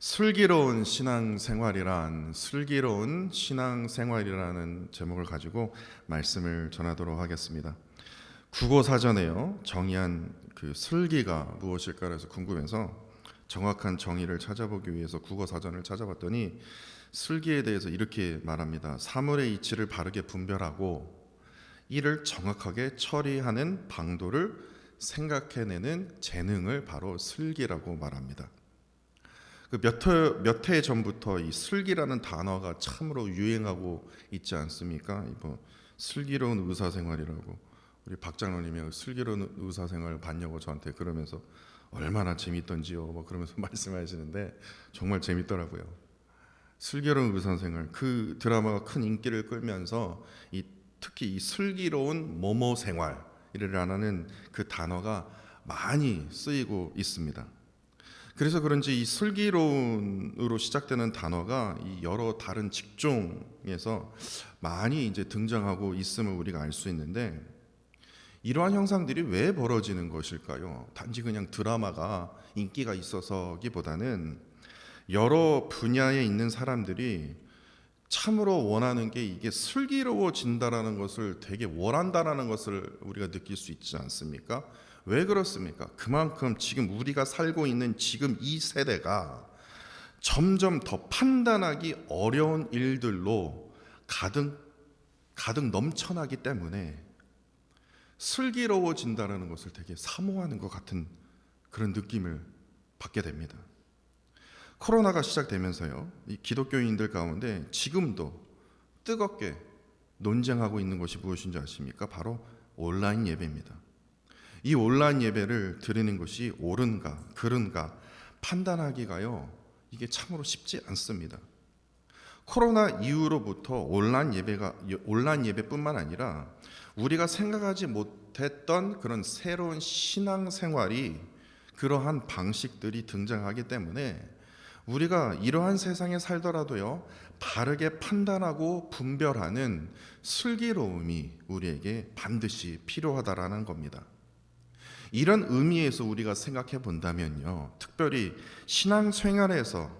슬기로운 신앙생활이라는 제목을 가지고 말씀을 전하도록 하겠습니다. 국어 사전에요 정의한 그 슬기가 무엇일까 해서 궁금해서 정확한 정의를 찾아보기 위해서 국어 사전을 찾아봤더니 슬기에 대해서 이렇게 말합니다. 사물의 이치를 바르게 분별하고 이를 정확하게 처리하는 방도를 생각해내는 재능을 바로 슬기라고 말합니다. 몇 해 전부터 이 슬기라는 단어가 참으로 유행하고 있지 않습니까? 슬기로운 의사생활이라고 우리 박 장로님이 슬기로운 의사생활 봤냐고 저한테 그러면서 얼마나 재밌던지요 그러면서 말씀하시는데 정말 재밌더라고요. 슬기로운 의사생활 그 드라마가 큰 인기를 끌면서 특히 이 슬기로운 뭐뭐 생활이라는 그 단어가 많이 쓰이고 있습니다. 그래서 그런지 이 슬기로운으로 시작되는 단어가 이 여러 다른 직종에서 많이 이제 등장하고 있음을 우리가 알 수 있는데 이러한 현상들이 왜 벌어지는 것일까요? 단지 그냥 드라마가 인기가 있어서기보다는 여러 분야에 있는 사람들이 참으로 원하는 게 이게 슬기로워진다라는 것을 되게 원한다라는 것을 우리가 느낄 수 있지 않습니까? 왜 그렇습니까? 그만큼 지금 우리가 살고 있는 지금 이 세대가 점점 더 판단하기 어려운 일들로 가득 넘쳐나기 때문에 슬기로워진다라는 것을 되게 사모하는 것 같은 그런 느낌을 받게 됩니다. 코로나가 시작되면서요, 이 기독교인들 가운데 지금도 뜨겁게 논쟁하고 있는 것이 무엇인지 아십니까? 바로 온라인 예배입니다. 이 온라인 예배를 드리는 것이 옳은가 그른가 판단하기가요 이게 참으로 쉽지 않습니다. 코로나 이후로부터 온라인 예배뿐만 아니라 우리가 생각하지 못했던 그런 새로운 신앙생활이 그러한 방식들이 등장하기 때문에 우리가 이러한 세상에 살더라도요 바르게 판단하고 분별하는 슬기로움이 우리에게 반드시 필요하다라는 겁니다. 이런 의미에서 우리가 생각해 본다면요, 특별히 신앙생활에서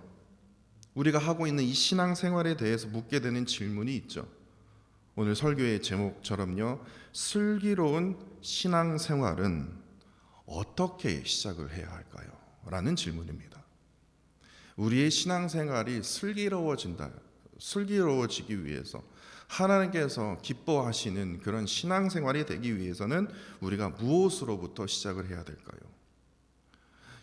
우리가 하고 있는 이 신앙생활에 대해서 묻게 되는 질문이 있죠. 오늘 설교의 제목처럼요, 슬기로운 신앙생활은 어떻게 시작을 해야 할까요? 라는 질문입니다. 우리의 신앙생활이 슬기로워지기 위해서 하나님께서 기뻐하시는 그런 신앙생활이 되기 위해서는 우리가 무엇으로부터 시작을 해야 될까요?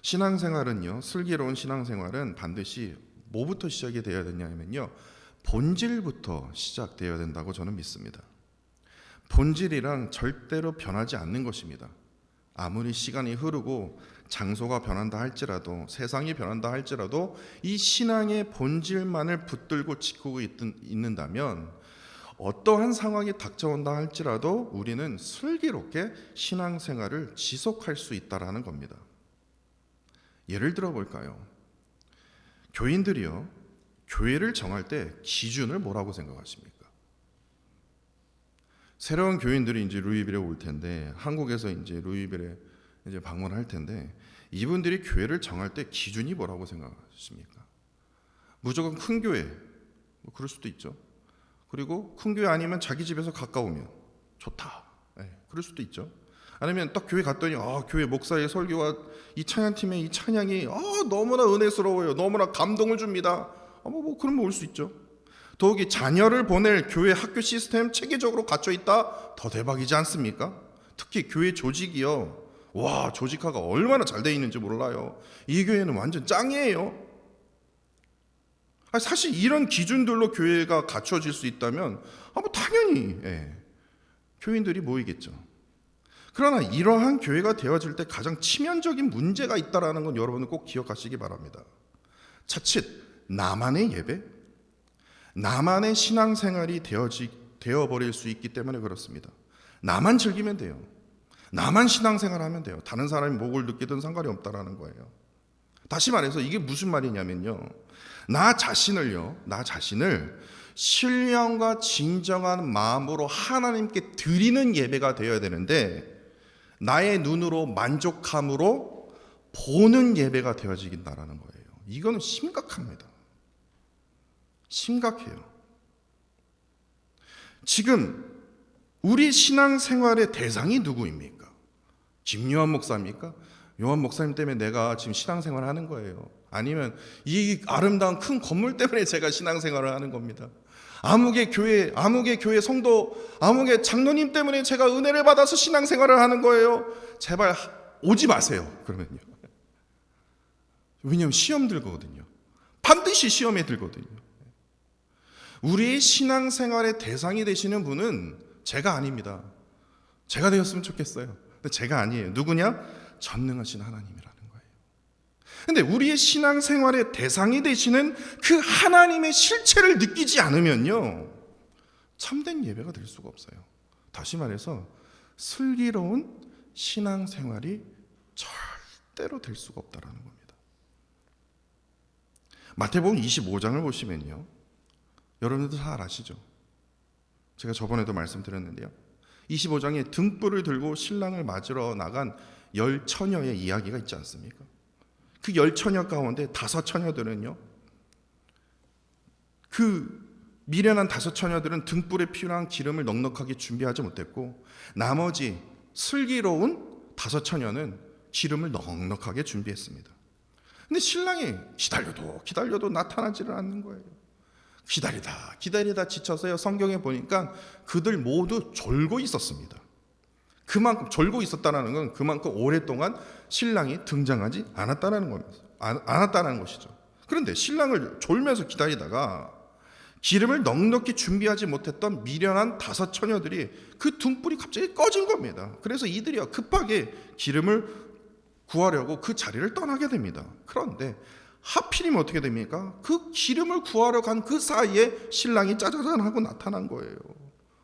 신앙생활은요, 슬기로운 신앙생활은 반드시 뭐부터 시작이 되어야 되냐면요, 본질부터 시작되어야 된다고 저는 믿습니다. 본질이란 절대로 변하지 않는 것입니다. 아무리 시간이 흐르고 장소가 변한다 할지라도, 세상이 변한다 할지라도 이 신앙의 본질만을 붙들고 지키고 있는다면 어떠한 상황이 닥쳐온다 할지라도 우리는 슬기롭게 신앙생활을 지속할 수 있다라는 겁니다. 예를 들어 볼까요? 교인들이요, 교회를 정할 때 기준을 뭐라고 생각하십니까? 새로운 교인들이 이제 루이빌에 올 텐데, 한국에서 이제 루이빌에 이제 방문할 텐데, 이분들이 교회를 정할 때 기준이 뭐라고 생각하십니까? 무조건 큰 교회, 그럴 수도 있죠. 그리고 큰 교회 아니면 자기 집에서 가까우면 좋다, 그럴 수도 있죠. 아니면 딱 교회 갔더니 교회 목사의 설교와 이 찬양팀의 이 찬양이 너무나 은혜스러워요, 너무나 감동을 줍니다. 그러면 올 수 있죠. 더욱이 자녀를 보낼 교회 학교 시스템 체계적으로 갖춰 있다, 더 대박이지 않습니까? 특히 교회 조직이요, 조직화가 얼마나 잘 돼 있는지 몰라요. 이 교회는 완전 짱이에요. 사실 이런 기준들로 교회가 갖춰질 수 있다면 당연히 교인들이 모이겠죠. 그러나 이러한 교회가 되어질 때 가장 치명적인 문제가 있다는 건 여러분은 꼭 기억하시기 바랍니다. 자칫 나만의 예배, 나만의 신앙생활이 되어버릴 수 있기 때문에 그렇습니다. 나만 즐기면 돼요. 나만 신앙생활하면 돼요. 다른 사람이 목을 느끼든 상관이 없다라는 거예요. 다시 말해서 이게 무슨 말이냐면요, 나 자신을 신령과 진정한 마음으로 하나님께 드리는 예배가 되어야 되는데, 나의 눈으로 만족함으로 보는 예배가 되어지긴다라는 거예요. 이거는 심각합니다. 심각해요. 지금 우리 신앙생활의 대상이 누구입니까? 김요한 목사입니까? 요한 목사님 때문에 내가 지금 신앙생활을 하는 거예요. 아니면 이 아름다운 큰 건물 때문에 제가 신앙생활을 하는 겁니다. 아무개 교회 성도, 아무개 장로님 때문에 제가 은혜를 받아서 신앙생활을 하는 거예요. 제발 오지 마세요. 그러면요. 왜냐하면 시험 들거든요. 반드시 시험에 들거든요. 우리의 신앙생활의 대상이 되시는 분은 제가 아닙니다. 제가 되었으면 좋겠어요. 근데 제가 아니에요. 누구냐? 전능하신 하나님이라는 거예요. 근데 우리의 신앙생활의 대상이 되시는 그 하나님의 실체를 느끼지 않으면요, 참된 예배가 될 수가 없어요. 다시 말해서 슬기로운 신앙생활이 절대로 될 수가 없다라는 겁니다. 마태복음 25장을 보시면요, 여러분들도 잘 아시죠? 제가 저번에도 말씀드렸는데요, 25장에 등불을 들고 신랑을 맞으러 나간 10처녀의 이야기가 있지 않습니까? 그 10처녀 가운데 5처녀들은요, 그 미련한 5처녀들은 등불에 필요한 기름을 넉넉하게 준비하지 못했고, 나머지 슬기로운 5처녀는 기름을 넉넉하게 준비했습니다. 근데 신랑이 기다려도 나타나지를 않는 거예요. 기다리다 지쳐서요, 성경에 보니까 그들 모두 졸고 있었습니다. 그만큼 졸고 있었다는 건 그만큼 오랫동안 신랑이 등장하지 않았다는 것이죠. 그런데 신랑을 졸면서 기다리다가 기름을 넉넉히 준비하지 못했던 미련한 5처녀들이 그 등불이 갑자기 꺼진 겁니다. 그래서 이들이요, 급하게 기름을 구하려고 그 자리를 떠나게 됩니다. 그런데 하필이면 어떻게 됩니까? 그 기름을 구하러 간 그 사이에 신랑이 짜자잔 하고 나타난 거예요.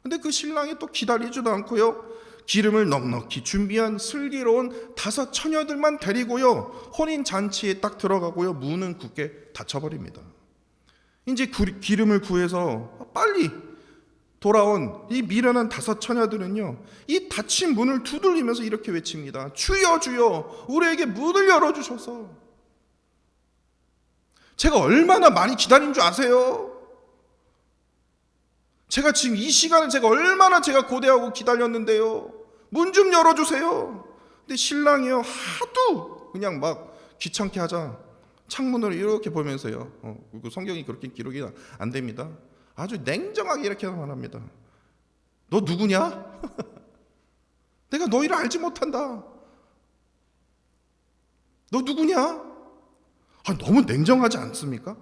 근데 그 신랑이 또 기다리지도 않고요, 기름을 넉넉히 준비한 슬기로운 5처녀들만 데리고요, 혼인잔치에 딱 들어가고요, 문은 굳게 닫혀버립니다. 이제 기름을 구해서 빨리 돌아온 이 미련한 5처녀들은요, 이 닫힌 문을 두들리면서 이렇게 외칩니다. 주여 주여, 우리에게 문을 열어주셔서. 제가 얼마나 많이 기다린 줄 아세요? 제가 지금 이 시간을 얼마나 고대하고 기다렸는데요. 문 좀 열어주세요. 근데 신랑이요, 하도 그냥 막 귀찮게 하자 창문으로 이렇게 보면서요, 성경이 그렇게 기록이 안 됩니다. 아주 냉정하게 이렇게 말합니다. 너 누구냐? 내가 너희를 알지 못한다. 너 누구냐? 너무 냉정하지 않습니까?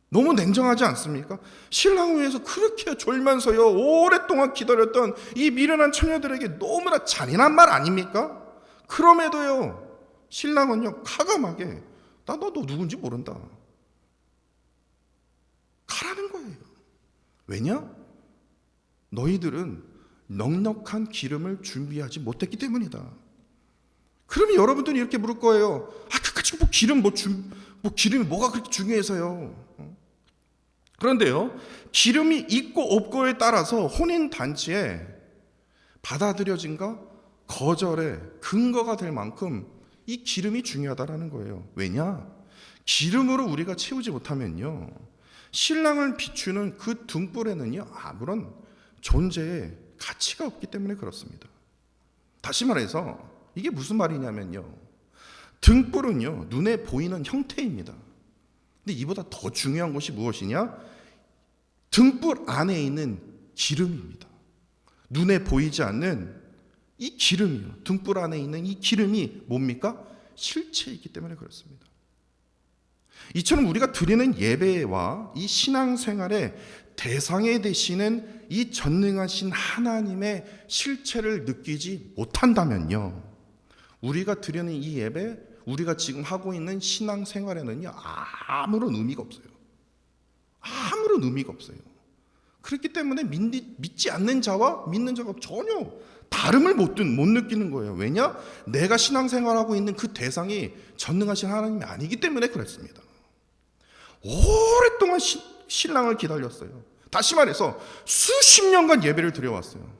너무 냉정하지 않습니까? 신랑을 위해서 그렇게 졸면서요, 오랫동안 기다렸던 이 미련한 처녀들에게 너무나 잔인한 말 아닙니까? 그럼에도요, 신랑은요, 가감하게 나 너 누군지 모른다, 가라는 거예요. 왜냐? 너희들은 넉넉한 기름을 준비하지 못했기 때문이다. 그러면 여러분들이 이렇게 물을 거예요. 그까지 기름이 뭐가 그렇게 중요해서요? 그런데요, 기름이 있고 없고에 따라서 혼인 단체에 받아들여진가 거절의 근거가 될 만큼 이 기름이 중요하다라는 거예요. 왜냐? 기름으로 우리가 채우지 못하면요, 신랑을 비추는 그 등불에는요, 아무런 존재의 가치가 없기 때문에 그렇습니다. 다시 말해서 이게 무슨 말이냐면요, 등불은요, 눈에 보이는 형태입니다. 근데 이보다 더 중요한 것이 무엇이냐? 등불 안에 있는 기름입니다. 눈에 보이지 않는 이 기름이요, 등불 안에 있는 이 기름이 뭡니까? 실체이기 때문에 그렇습니다. 이처럼 우리가 드리는 예배와 이 신앙생활의 대상에 되시는 이 전능하신 하나님의 실체를 느끼지 못한다면요, 우리가 드리는 이 예배, 우리가 지금 하고 있는 신앙생활에는요, 아무런 의미가 없어요. 아무런 의미가 없어요. 그렇기 때문에 믿지 않는 자와 믿는 자가 전혀 다름을 못 느끼는 거예요. 왜냐? 내가 신앙생활하고 있는 그 대상이 전능하신 하나님이 아니기 때문에 그렇습니다. 오랫동안 신랑을 기다렸어요. 다시 말해서 수십 년간 예배를 드려왔어요.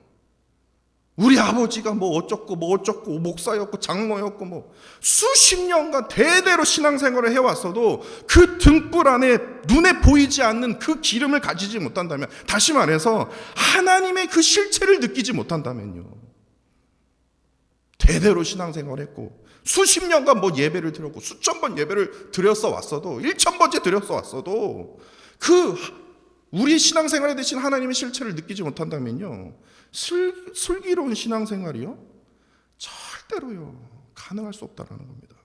우리 아버지가 뭐 어쩌고 목사였고 장로였고 뭐 수십 년간 대대로 신앙생활을 해왔어도 그 등불 안에 눈에 보이지 않는 그 기름을 가지지 못한다면, 다시 말해서 하나님의 그 실체를 느끼지 못한다면요, 대대로 신앙생활을 했고 수십 년간 뭐 예배를 드렸고 수천 번 예배를 드렸어 왔어도, 1000번째 드렸어 왔어도 그 우리 신앙생활에 대신 하나님의 실체를 느끼지 못한다면요, 슬기로운 신앙생활이요 절대로요 가능할 수 없다는 겁니다.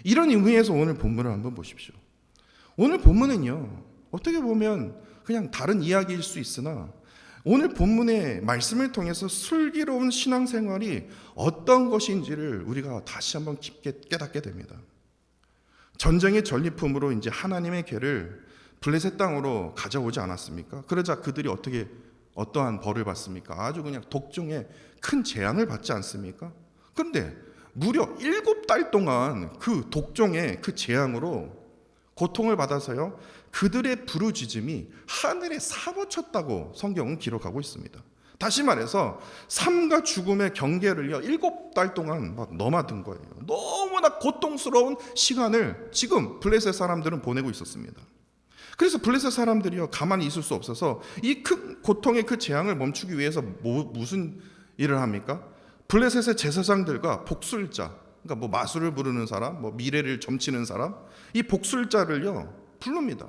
이런 의미에서 오늘 본문을 한번 보십시오. 오늘 본문은요, 어떻게 보면 그냥 다른 이야기일 수 있으나 오늘 본문의 말씀을 통해서 슬기로운 신앙생활이 어떤 것인지를 우리가 다시 한번 깊게 깨닫게 됩니다. 전쟁의 전리품으로 이제 하나님의 궤를 블레셋 땅으로 가져오지 않았습니까? 그러자 그들이 어떠한 벌을 받습니까? 아주 그냥 독종의 큰 재앙을 받지 않습니까? 그런데 무려 7달 동안 그 독종의 그 재앙으로 고통을 받아서요, 그들의 부르짖음이 하늘에 사무쳤다고 성경은 기록하고 있습니다. 다시 말해서 삶과 죽음의 경계를요 7달 동안 막 넘어든 거예요. 너무나 고통스러운 시간을 지금 블레셋 사람들은 보내고 있었습니다. 그래서 블레셋 사람들이요 가만히 있을 수 없어서 이 큰 고통의 그 재앙을 멈추기 위해서 무슨 일을 합니까? 블레셋의 제사장들과 복술자, 그러니까 뭐 마술을 부르는 사람, 뭐 미래를 점치는 사람, 이 복술자를요 부릅니다.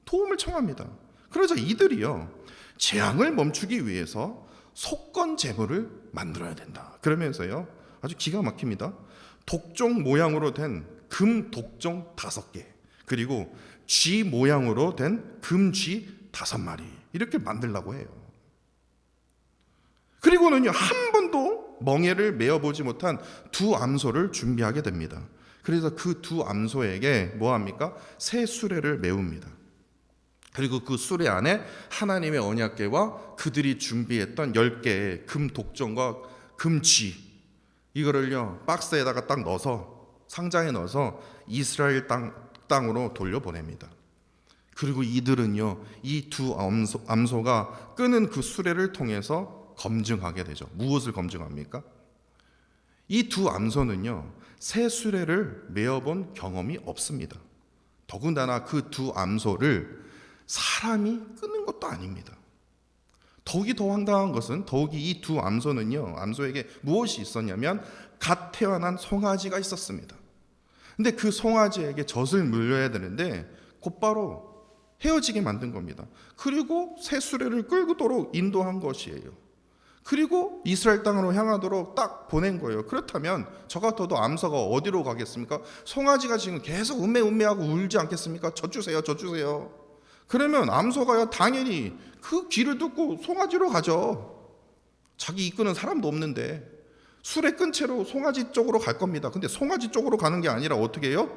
도움을 청합니다. 그러자 이들이요 재앙을 멈추기 위해서 속건 제물을 만들어야 된다. 그러면서요 아주 기가 막힙니다. 독종 모양으로 된 금 독종 5개, 그리고 쥐 모양으로 된 금쥐 5마리, 이렇게 만들려고 해요. 그리고는요 한 번도 멍에를 메어보지 못한 두 암소를 준비하게 됩니다. 그래서 그 두 암소에게 뭐합니까? 새 수레를 메웁니다. 그리고 그 수레 안에 하나님의 언약궤와 그들이 준비했던 10개의 금 독종과 금쥐, 이거를요 박스에다가 딱 넣어서, 상자에 넣어서 이스라엘 땅으로 돌려보냅니다. 그리고 이들은요 이 두 암소가 끄는 그 수레를 통해서 검증하게 되죠. 무엇을 검증합니까? 이 두 암소는요 새 수레를 메어본 경험이 없습니다. 더군다나 그 두 암소를 사람이 끄는 것도 아닙니다. 더욱이 더 황당한 것은, 더욱이 이 두 암소는요 암소에게 무엇이 있었냐면 갓 태어난 송아지가 있었습니다. 근데 그 송아지에게 젖을 물려야 되는데 곧바로 헤어지게 만든 겁니다. 그리고 새 수레를 끌도록 인도한 것이에요. 그리고 이스라엘 땅으로 향하도록 딱 보낸 거예요. 그렇다면 저 같아도 암소가 어디로 가겠습니까? 송아지가 지금 계속 음매하고 울지 않겠습니까? 젖 주세요, 젖 주세요. 그러면 암소가요 당연히 그 귀를 듣고 송아지로 가죠. 자기 이끄는 사람도 없는데 수레 끈 채로 송아지 쪽으로 갈 겁니다. 근데 송아지 쪽으로 가는 게 아니라 어떻게 해요?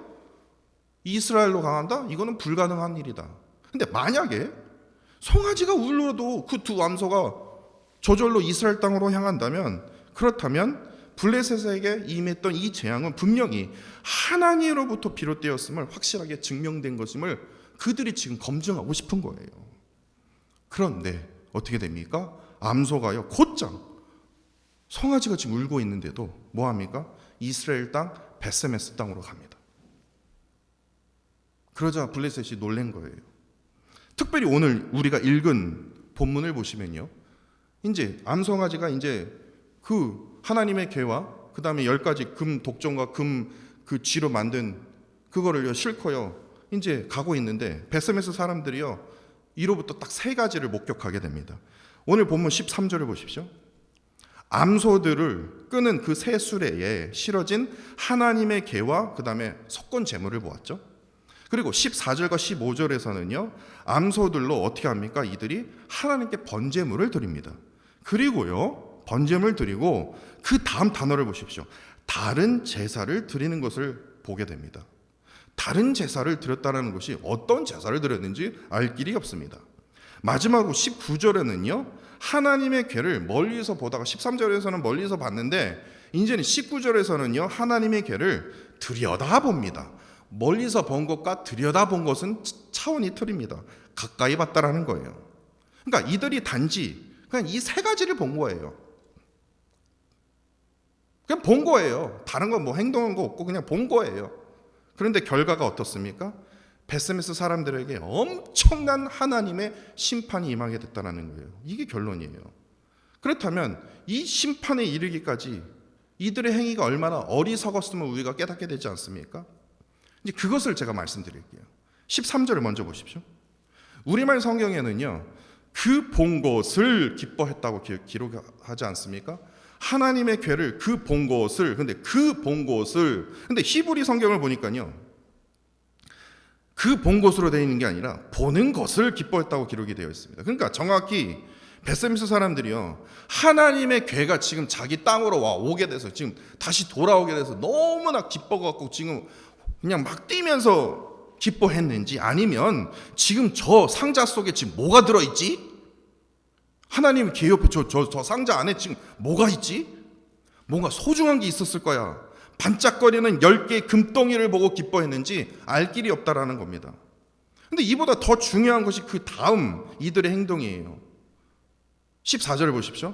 이스라엘로 간다? 이거는 불가능한 일이다. 근데 만약에 송아지가 울려도 그 두 암소가 저절로 이스라엘 땅으로 향한다면, 그렇다면 블레셋에게 임했던 이 재앙은 분명히 하나님으로부터 비롯되었음을 확실하게 증명된 것임을 그들이 지금 검증하고 싶은 거예요. 그런데 어떻게 됩니까? 암소가요 곧장 송아지가 지금 울고 있는데도 뭐합니까? 이스라엘 땅 베세메스 땅으로 갑니다. 그러자 블레셋이 놀란 거예요. 특별히 오늘 우리가 읽은 본문을 보시면요, 이제 암송아지가 이제 그 하나님의 궤와 그 다음에 10가지 금 독종과 금 그 쥐로 만든 그거를요 싣고요 이제 가고 있는데, 베세메스 사람들이요 이로부터 딱 3가지를 목격하게 됩니다. 오늘 본문 13절을 보십시오. 암소들을 끄는 그 새 수레에 실어진 하나님의 궤와 그 다음에 속건 제물을 보았죠. 그리고 14절과 15절에서는요 암소들로 어떻게 합니까? 이들이 하나님께 번제물을 드립니다. 그리고요 번제물 드리고 그 다음 단어를 보십시오. 다른 제사를 드리는 것을 보게 됩니다. 다른 제사를 드렸다는 것이 어떤 제사를 드렸는지 알 길이 없습니다. 마지막으로 19절에는요 하나님의 궤를 멀리서 보다가, 13절에서는 멀리서 봤는데 이제는 19절에서는요 하나님의 궤를 들여다봅니다. 멀리서 본 것과 들여다본 것은 차원이 틀립니다. 가까이 봤다라는 거예요. 그러니까 이들이 단지 그냥 이 3가지를 본 거예요. 그냥 본 거예요. 다른 거 뭐 행동한 거 없고 그냥 본 거예요. 그런데 결과가 어떻습니까? 베세메스 사람들에게 엄청난 하나님의 심판이 임하게 됐다는 거예요. 이게 결론이에요. 그렇다면 이 심판에 이르기까지 이들의 행위가 얼마나 어리석었으면 우리가 깨닫게 되지 않습니까? 이제 그것을 제가 말씀드릴게요. 13절을 먼저 보십시오. 우리말 성경에는요, 그 본 것을 기뻐했다고 기록하지 않습니까? 하나님의 괴를 그 본 것을, 근데 히브리 성경을 보니까요, 그 본 것으로 되어 있는 게 아니라 보는 것을 기뻐했다고 기록이 되어 있습니다. 그러니까 정확히 베세메스 사람들이요, 하나님의 괴가 지금 자기 땅으로 오게 돼서 지금 다시 돌아오게 돼서 너무나 기뻐갖고 지금 그냥 막 뛰면서 기뻐했는지, 아니면 지금 저 상자 속에 지금 뭐가 들어있지? 하나님 궤 옆에 저 상자 안에 지금 뭐가 있지? 뭔가 소중한 게 있었을 거야. 반짝거리는 10개의 금덩이를 보고 기뻐했는지 알 길이 없다라는 겁니다. 근데 이보다 더 중요한 것이 그 다음 이들의 행동이에요. 14절을 보십시오.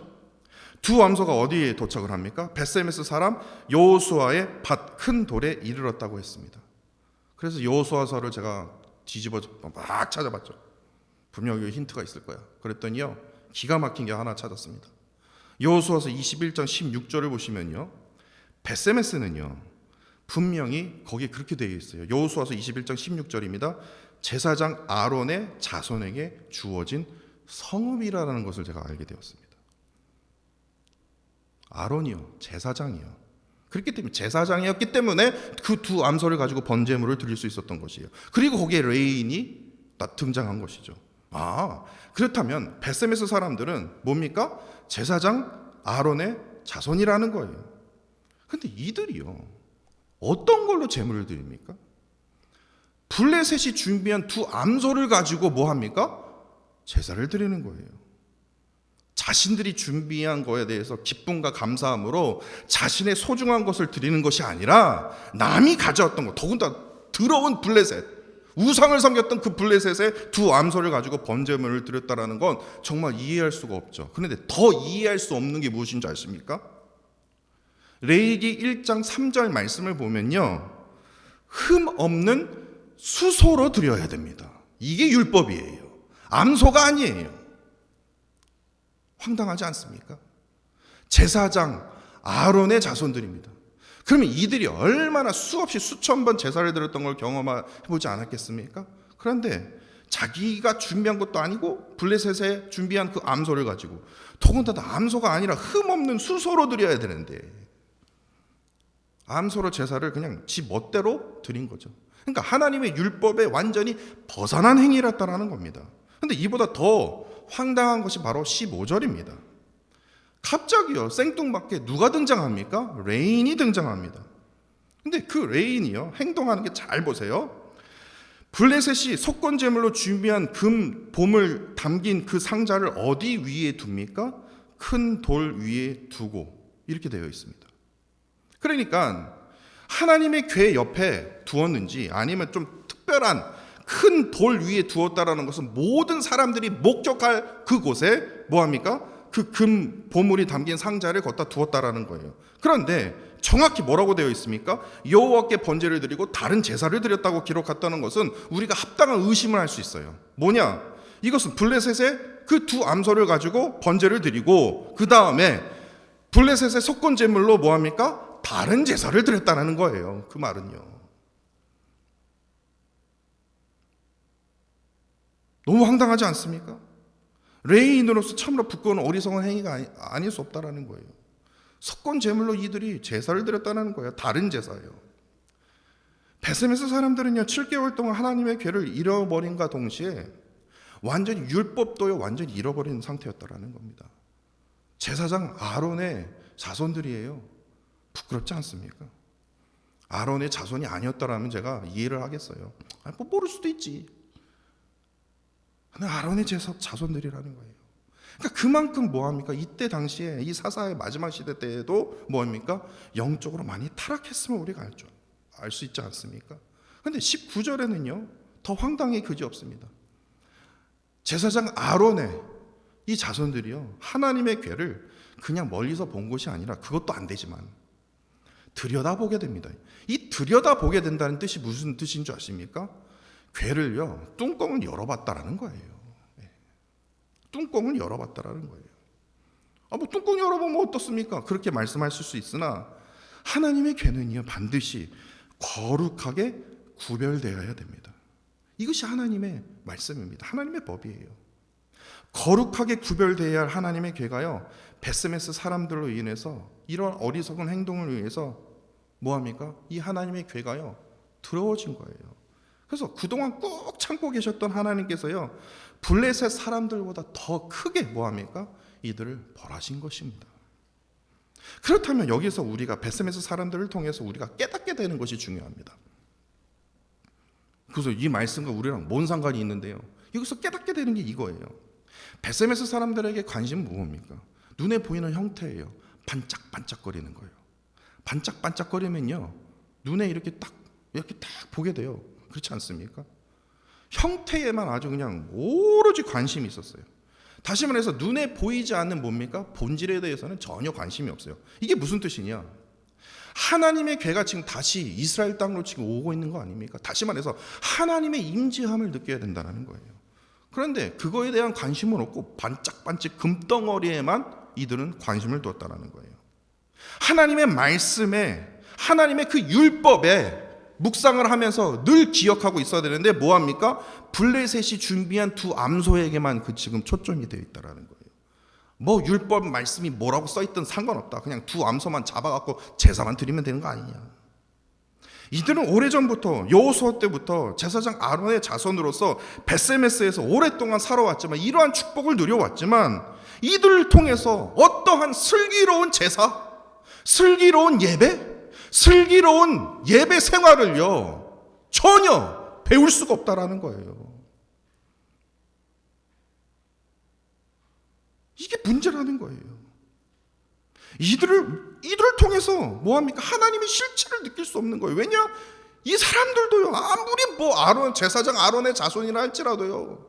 두 암소가 어디에 도착을 합니까? 베세메스 사람 여호수아의 밭 큰 돌에 이르렀다고 했습니다. 그래서 여호수아서를 제가 뒤집어 막 찾아봤죠. 분명히 힌트가 있을 거야. 그랬더니요, 기가 막힌 게 하나 찾았습니다. 여호수아서 21장 16절을 보시면요, 베세메스는요 분명히 거기에 그렇게 되어 있어요. 여호수아서 21장 16절입니다. 제사장 아론의 자손에게 주어진 성읍이라는 것을 제가 알게 되었습니다. 아론이요, 제사장이요. 그렇기 때문에 제사장이었기 때문에 그 두 암소를 가지고 번제물을 드릴 수 있었던 것이에요. 그리고 거기에 레인이 등장한 것이죠. 그렇다면 베세메스 사람들은 뭡니까? 제사장 아론의 자손이라는 거예요. 근데 이들이요, 어떤 걸로 제물을 드립니까? 블레셋이 준비한 두 암소를 가지고 뭐 합니까? 제사를 드리는 거예요. 자신들이 준비한 거에 대해서 기쁨과 감사함으로 자신의 소중한 것을 드리는 것이 아니라 남이 가져왔던 것, 더군다나 더러운 블레셋, 우상을 섬겼던 그 블레셋의 두 암소를 가지고 번제물을 드렸다라는 건 정말 이해할 수가 없죠. 그런데 더 이해할 수 없는 게 무엇인지 아십니까? 레위기 1장 3절 말씀을 보면요, 흠 없는 수소로 드려야 됩니다. 이게 율법이에요. 암소가 아니에요. 황당하지 않습니까? 제사장 아론의 자손들입니다. 그러면 이들이 얼마나 수없이 수천 번 제사를 드렸던 걸 경험해보지 않았겠습니까? 그런데 자기가 준비한 것도 아니고 블레셋에 준비한 그 암소를 가지고, 더군다나 암소가 아니라 흠없는 수소로 드려야 되는데 암소로 제사를 그냥 지 멋대로 드린 거죠. 그러니까 하나님의 율법에 완전히 벗어난 행위였다라는 겁니다. 그런데 이보다 더 황당한 것이 바로 15절입니다. 갑자기요, 생뚱맞게 누가 등장합니까? 레인이 등장합니다. 근데 그 레인이요, 행동하는 게 잘 보세요. 블레셋이 속건제물로 준비한 금 봄을 담긴 그 상자를 어디 위에 둡니까? 큰 돌 위에 두고, 이렇게 되어 있습니다. 그러니까 하나님의 궤 옆에 두었는지 아니면 좀 특별한 큰 돌 위에 두었다라는 것은 모든 사람들이 목격할 그곳에 뭐합니까? 그 금 보물이 담긴 상자를 걷다 두었다라는 거예요. 그런데 정확히 뭐라고 되어 있습니까? 여호와께 번제를 드리고 다른 제사를 드렸다고 기록했다는 것은 우리가 합당한 의심을 할 수 있어요. 뭐냐? 이것은 블레셋의 그 두 암소를 가지고 번제를 드리고 그 다음에 블레셋의 속건 제물로 뭐합니까? 다른 제사를 드렸다는 거예요. 그 말은요, 너무 황당하지 않습니까? 레위인으로서 참으로 부끄러운 어리석은 행위가 아닐 수 없다라는 거예요. 속건 제물로 이들이 제사를 드렸다는 거예요. 다른 제사예요. 베세메스 사람들은요, 7개월 동안 하나님의 궤를 잃어버린과 동시에 완전히 율법도요, 완전히 잃어버린 상태였다라는 겁니다. 제사장 아론의 자손들이에요. 부끄럽지 않습니까? 아론의 자손이 아니었다라면 제가 이해를 하겠어요. 뭐 모를 수도 있지. 근데 아론의 자손들이라는 거예요. 그러니까 그만큼 뭐합니까? 이때 당시에 이 사사의 마지막 시대 때에도 뭐합니까? 영적으로 많이 타락했으면 우리가 알 수 있지 않습니까? 그런데 19절에는요 더 황당히 그지없습니다. 제사장 아론의 이 자손들이요, 하나님의 궤를 그냥 멀리서 본 것이 아니라, 그것도 안 되지만 들여다보게 됩니다. 이 들여다보게 된다는 뜻이 무슨 뜻인 줄 아십니까? 괴를요, 뚜껑을 열어봤다라는 거예요. 뚜껑을 열어봤다라는 거예요. 뭐 뚜껑 열어보면 어떻습니까? 그렇게 말씀하실 수 있으나 하나님의 괴는요, 반드시 거룩하게 구별되어야 됩니다. 이것이 하나님의 말씀입니다. 하나님의 법이에요. 거룩하게 구별되어야 할 하나님의 괴가요, 베스메스 사람들로 인해서 이런 어리석은 행동을 위해서 뭐합니까? 이 하나님의 괴가요, 더러워진 거예요. 그래서 그동안 꾹 참고 계셨던 하나님께서요, 블레셋 사람들보다 더 크게 뭐합니까? 이들을 벌하신 것입니다. 그렇다면 여기서 우리가 베스메스 사람들을 통해서 우리가 깨닫게 되는 것이 중요합니다. 그래서 이 말씀과 우리랑 뭔 상관이 있는데요, 여기서 깨닫게 되는 게 이거예요. 베스메스 사람들에게 관심은 뭡니까? 눈에 보이는 형태예요. 반짝반짝거리는 거예요. 반짝반짝거리면요, 눈에 이렇게 딱 보게 돼요. 그렇지 않습니까? 형태에만 아주 그냥 오로지 관심이 있었어요. 다시 말해서 눈에 보이지 않는 뭡니까? 본질에 대해서는 전혀 관심이 없어요. 이게 무슨 뜻이냐? 하나님의 괴가 지금 다시 이스라엘 땅으로 지금 오고 있는 거 아닙니까? 다시 말해서 하나님의 임재함을 느껴야 된다는 거예요. 그런데 그거에 대한 관심은 없고 반짝반짝 금덩어리에만 이들은 관심을 두었다는 거예요. 하나님의 말씀에, 하나님의 그 율법에 묵상을 하면서 늘 기억하고 있어야 되는데 뭐합니까? 블레셋이 준비한 두 암소에게만 그 지금 초점이 되어 있다는 거예요. 뭐 율법 말씀이 뭐라고 써있든 상관없다. 그냥 두 암소만 잡아갖고 제사만 드리면 되는 거 아니냐. 이들은 오래전부터, 여호수아 때부터 제사장 아론의 자손으로서 베세메스에서 오랫동안 살아왔지만, 이러한 축복을 누려왔지만, 이들을 통해서 어떠한 슬기로운 제사, 슬기로운 예배, 슬기로운 예배 생활을요, 전혀 배울 수가 없다라는 거예요. 이게 문제라는 거예요. 이들을 통해서 뭐합니까? 하나님의 실체를 느낄 수 없는 거예요. 왜냐? 이 사람들도요, 아무리 제사장 아론의 자손이라 할지라도요,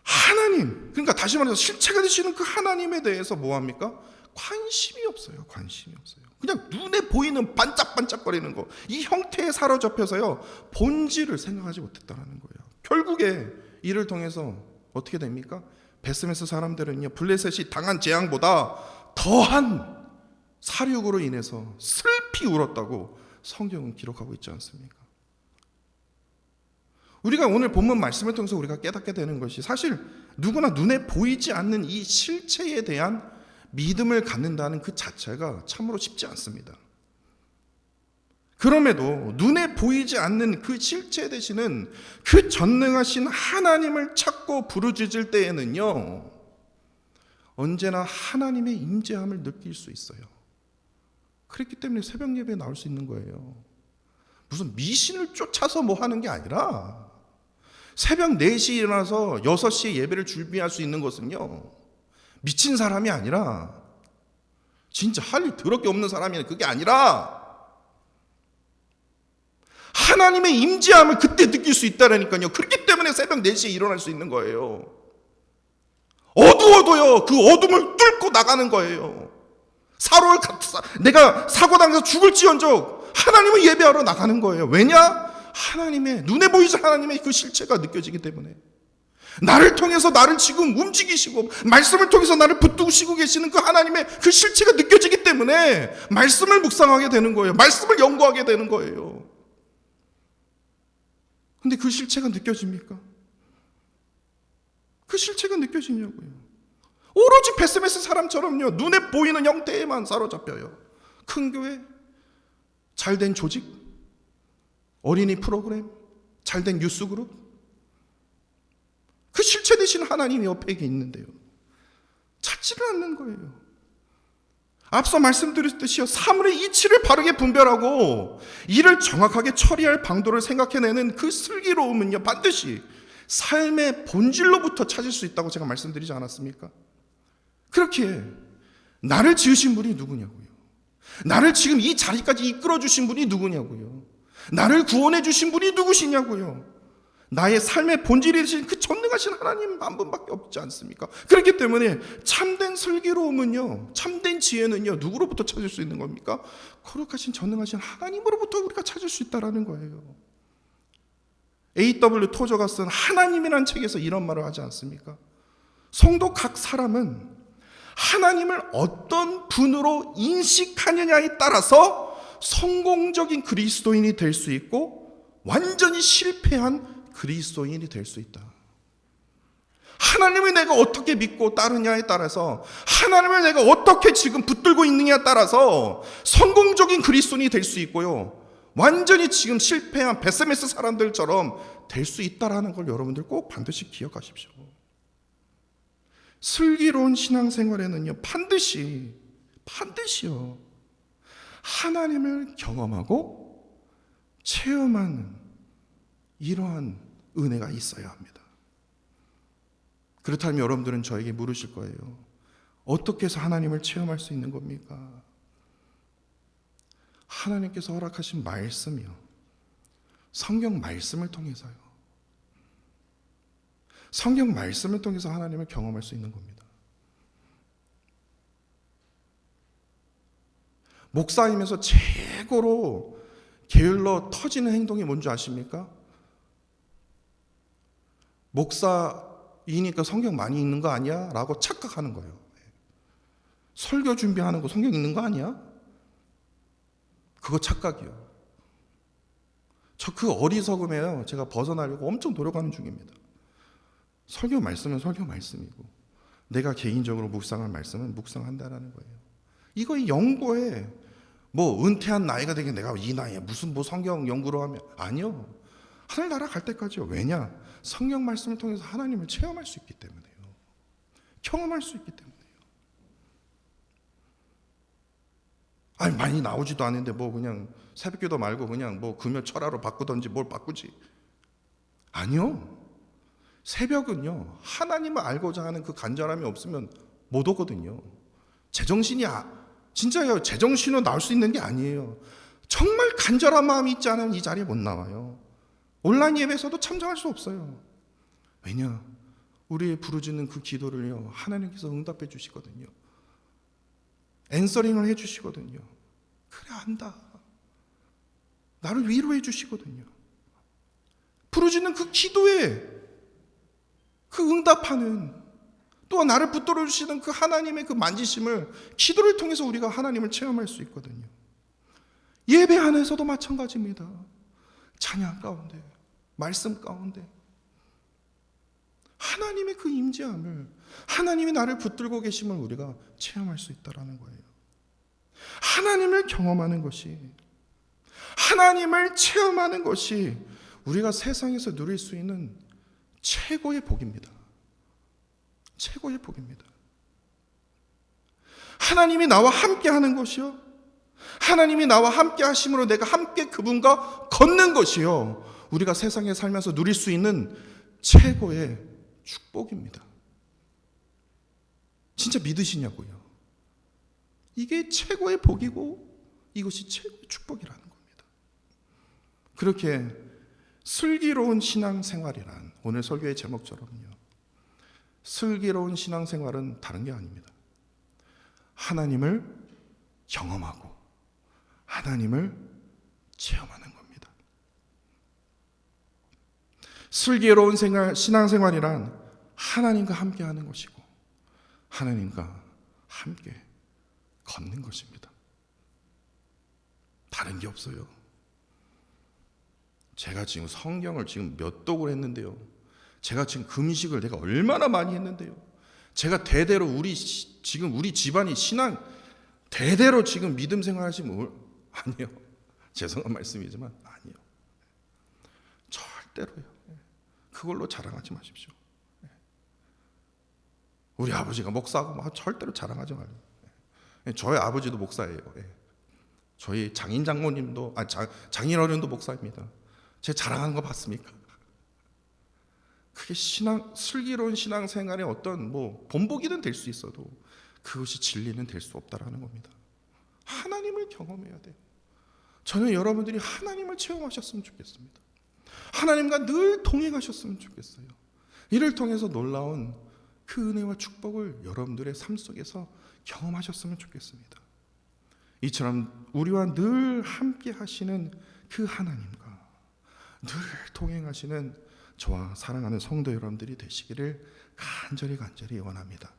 하나님, 그러니까 다시 말해서 실체가 되시는 그 하나님에 대해서 뭐합니까? 관심이 없어요. 관심이 없어요. 그냥 눈에 보이는 반짝반짝거리는 거, 이 형태에 사로잡혀서요, 본질을 생각하지 못했다는 거예요. 결국에 이를 통해서 어떻게 됩니까? 베스메스 사람들은요, 블레셋이 당한 재앙보다 더한 사륙으로 인해서 슬피 울었다고 성경은 기록하고 있지 않습니까? 우리가 오늘 본문 말씀을 통해서 우리가 깨닫게 되는 것이, 사실 누구나 눈에 보이지 않는 이 실체에 대한 믿음을 갖는다는 그 자체가 참으로 쉽지 않습니다. 그럼에도 눈에 보이지 않는 그 실체 되시는 그 전능하신 하나님을 찾고 부르짖을 때에는요, 언제나 하나님의 임재함을 느낄 수 있어요. 그렇기 때문에 새벽 예배에 나올 수 있는 거예요. 무슨 미신을 쫓아서 뭐 하는 게 아니라, 새벽 4시에 일어나서 6시에 예배를 준비할 수 있는 것은요, 미친 사람이 아니라, 진짜 할 일 더럽게 없는 사람이, 그게 아니라 하나님의 임재함을 그때 느낄 수 있다라니까요. 그렇기 때문에 새벽 4시에 일어날 수 있는 거예요. 어두워도요, 그 어둠을 뚫고 나가는 거예요. 내가 사고 당해서 죽을지언정 하나님을 예배하러 나가는 거예요. 왜냐? 하나님의, 눈에 보이지 하나님의 그 실체가 느껴지기 때문에. 나를 통해서 나를 지금 움직이시고 말씀을 통해서 나를 붙드시고 계시는 그 하나님의 그 실체가 느껴지기 때문에 말씀을 묵상하게 되는 거예요. 말씀을 연구하게 되는 거예요. 근데 그 실체가 느껴집니까? 그 실체가 느껴지냐고요. 오로지 베스메스 사람처럼요, 눈에 보이는 형태에만 사로잡혀요. 큰 교회, 잘된 조직, 어린이 프로그램, 잘된 뉴스 그룹, 그 실체 되신 하나님이 옆에 있는데요, 찾지를 않는 거예요. 앞서 말씀드렸듯이요, 사물의 이치를 바르게 분별하고 이를 정확하게 처리할 방도를 생각해내는 그 슬기로움은요, 반드시 삶의 본질로부터 찾을 수 있다고 제가 말씀드리지 않았습니까? 그렇게 나를 지으신 분이 누구냐고요. 나를 지금 이 자리까지 이끌어 주신 분이 누구냐고요. 나를 구원해 주신 분이 누구시냐고요. 나의 삶의 본질이 되신 그 전능하신 하나님 한 분밖에 없지 않습니까? 그렇기 때문에 참된 슬기로움은요, 참된 지혜는요, 누구로부터 찾을 수 있는 겁니까? 거룩하신 전능하신 하나님으로부터 우리가 찾을 수 있다는 거예요. A.W. 토저가 쓴 하나님이라는 책에서 이런 말을 하지 않습니까? 성도 각 사람은 하나님을 어떤 분으로 인식하느냐에 따라서 성공적인 그리스도인이 될 수 있고 완전히 실패한 그리스도인이 될 수 있다. 하나님을 내가 어떻게 믿고 따르냐에 따라서, 하나님을 내가 어떻게 지금 붙들고 있느냐에 따라서 성공적인 그리스도인이 될 수 있고요, 완전히 지금 실패한 베세메스 사람들처럼 될 수 있다라는 걸 여러분들 꼭 반드시 기억하십시오. 슬기로운 신앙생활에는요, 반드시요, 하나님을 경험하고 체험하는 이러한 은혜가 있어야 합니다. 그렇다면 여러분들은 저에게 물으실 거예요. 어떻게 해서 하나님을 체험할 수 있는 겁니까? 하나님께서 허락하신 말씀이요, 성경 말씀을 통해서요. 성경 말씀을 통해서 하나님을 경험할 수 있는 겁니다. 목사이면서 최고로 게을러 터지는 행동이 뭔지 아십니까? 목사이니까 성경 많이 읽는 거 아니야? 라고 착각하는 거예요. 설교 준비하는 거 성경 읽는 거 아니야? 그거 착각이요. 저 그 어리석음에요, 제가 벗어나려고 엄청 노력하는 중입니다. 설교 말씀은 설교 말씀이고, 내가 개인적으로 묵상할 말씀은 묵상한다라는 거예요. 이거 연구에 뭐 은퇴한 나이가 되게 내가 이 나이에 무슨 뭐 성경 연구로 하면, 아니요. 하늘나라 갈 때까지요. 왜냐? 성경 말씀을 통해서 하나님을 체험할 수 있기 때문에요. 경험할 수 있기 때문에요. 아니, 많이 나오지도 않는데 뭐 그냥 새벽기도 말고 그냥 뭐 금요 철야로 바꾸던지 뭘 바꾸지. 아니요. 새벽은요, 하나님을 알고자 하는 그 간절함이 없으면 못 오거든요. 제정신이 진짜요, 제정신으로 나올 수 있는 게 아니에요. 정말 간절한 마음이 있지 않으면 이 자리에 못 나와요. 온라인 예배에서도 참석할 수 없어요. 왜냐? 우리의 부르짖는 그 기도를요, 하나님께서 응답해 주시거든요. 앤서링을 해 주시거든요. 그래, 안다. 나를 위로해 주시거든요. 부르짖는 그 기도에 그 응답하는, 또한 나를 붙들어 주시는 그 하나님의 그 만지심을 기도를 통해서 우리가 하나님을 체험할 수 있거든요. 예배 안에서도 마찬가지입니다. 찬양 가운데, 말씀 가운데 하나님의 그 임재함을, 하나님이 나를 붙들고 계심을 우리가 체험할 수 있다는 거예요. 하나님을 경험하는 것이, 하나님을 체험하는 것이 우리가 세상에서 누릴 수 있는 최고의 복입니다. 최고의 복입니다. 하나님이 나와 함께 하는 것이요, 하나님이 나와 함께 하심으로 내가 함께 그분과 걷는 것이요, 우리가 세상에 살면서 누릴 수 있는 최고의 축복입니다. 진짜 믿으시냐고요? 이게 최고의 복이고 이것이 최고의 축복이라는 겁니다. 그렇게 슬기로운 신앙생활이란, 오늘 설교의 제목처럼요, 슬기로운 신앙생활은 다른 게 아닙니다. 하나님을 경험하고 하나님을 체험하는 겁니다. 슬기로운 신앙생활이란 하나님과 함께 하는 것이고 하나님과 함께 걷는 것입니다. 다른 게 없어요. 제가 지금 성경을 지금 몇 독을 했는데요, 제가 지금 금식을 내가 얼마나 많이 했는데요, 제가 대대로 우리 집안이 신앙 대대로 지금 믿음 생활하시면, 아니요, 죄송한 말씀이지만 아니요, 절대로요. 그걸로 자랑하지 마십시오. 우리 아버지가 목사하고 절대로 자랑하지 말아요. 저희 아버지도 목사예요. 저희 장인 장모님도, 장인 어른도 목사입니다. 제가 자랑하는 거 봤습니까? 그게 슬기로운 신앙생활의 어떤 본보기는 될 수 있어도 그것이 진리는 될 수 없다라는 겁니다. 하나님을 경험해야 돼요. 저는 여러분들이 하나님을 체험하셨으면 좋겠습니다. 하나님과 늘 동행하셨으면 좋겠어요. 이를 통해서 놀라운 그 은혜와 축복을 여러분들의 삶 속에서 경험하셨으면 좋겠습니다. 이처럼 우리와 늘 함께 하시는 그 하나님과 늘 동행하시는 저와 사랑하는 성도 여러분들이 되시기를 간절히 원합니다.